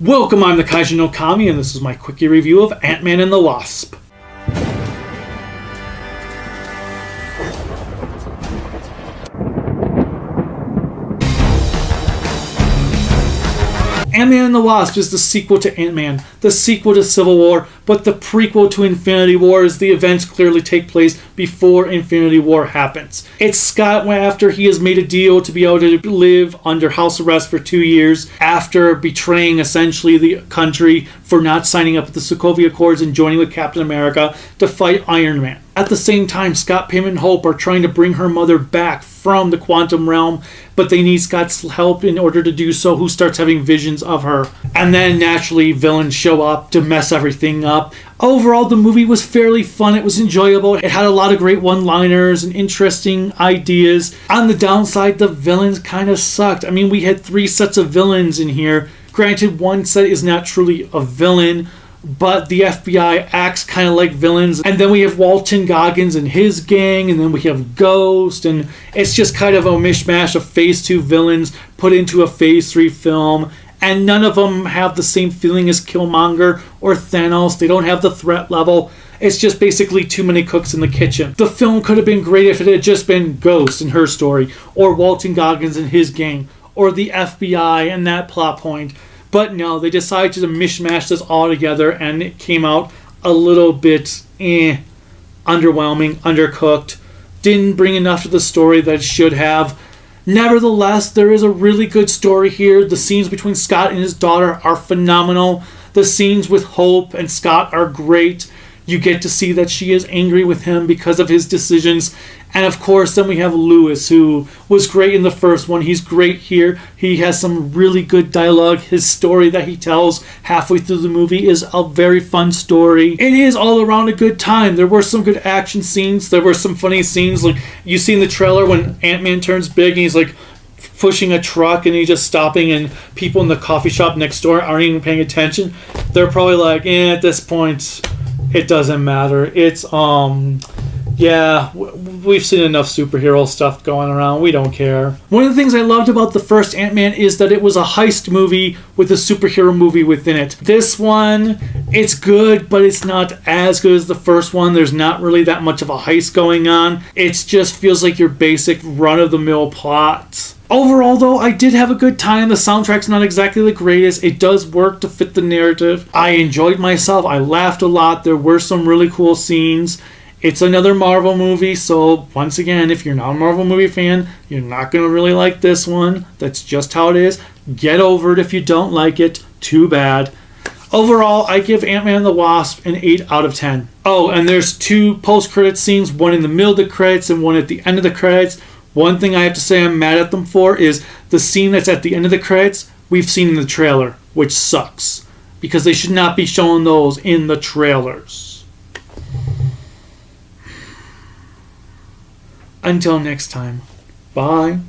Welcome, I'm the Kaiju no Kami, and this is my Quickie review of Ant-Man and the Wasp. Ant-Man and the Wasp is the sequel to Ant-Man, the sequel to Civil War, but the prequel to Infinity War, as the events clearly take place before Infinity War happens. It's Scott after he has made a deal to be able to live under house arrest for 2 years after betraying essentially the country for not signing up with the Sokovia Accords and joining with Captain America to fight Iron Man. At the same time, Scott, Pym, and Hope are trying to bring her mother back from the quantum realm, but they need Scott's help in order to do so, who starts having visions of her. And then, naturally, villains show up to mess everything up. Overall, the movie was fairly fun. It was enjoyable. It had a lot of great one-liners and interesting ideas. On the downside, the villains kind of sucked. I mean, we had 3 sets of villains in here. Granted, one set is not truly a villain, but the FBI acts kind of like villains. And then we have Walton Goggins and his gang, and then we have Ghost, and it's just kind of a mishmash of Phase 2 villains put into a Phase 3 film. And none of them have the same feeling as Killmonger or Thanos. They don't have the threat level. It's just basically too many cooks in the kitchen. The film could have been great if it had just been Ghost and her story, or Walton Goggins and his gang, or the FBI and that plot point. But no, they decided to mishmash this all together, and it came out a little bit underwhelming, undercooked. Didn't bring enough to the story that it should have. Nevertheless, there is a really good story here. The scenes between Scott and his daughter are phenomenal. The scenes with Hope and Scott are great. You get to see that she is angry with him because of his decisions. And of course, then we have Lewis, who was great in the first one. He's great here. He has some really good dialogue. His story that he tells halfway through the movie is a very fun story. It is all around a good time. There were some good action scenes. There were some funny scenes. Like you see in the trailer when Ant-Man turns big and he's like pushing a truck and he's just stopping, and people in the coffee shop next door aren't even paying attention. They're probably like, at this point, it doesn't matter. It's, yeah, we've seen enough superhero stuff going around. We don't care. One of the things I loved about the first Ant-Man is that it was a heist movie with a superhero movie within it. This one, it's good, but it's not as good as the first one. There's not really that much of a heist going on. It just feels like your basic run-of-the-mill plot. Overall, though, I did have a good time. The soundtrack's not exactly the greatest. It does work to fit the narrative. I enjoyed myself. I laughed a lot. There were some really cool scenes. It's another Marvel movie, so once again, if you're not a Marvel movie fan, you're not going to really like this one. That's just how it is. Get over it if you don't like it. Too bad. Overall, I give Ant-Man and the Wasp an 8 out of 10. Oh, and there's 2 post-credit scenes, one in the middle of the credits and one at the end of the credits. One thing I have to say I'm mad at them for is the scene that's at the end of the credits we've seen in the trailer, which sucks, because they should not be showing those in the trailers. Until next time, bye.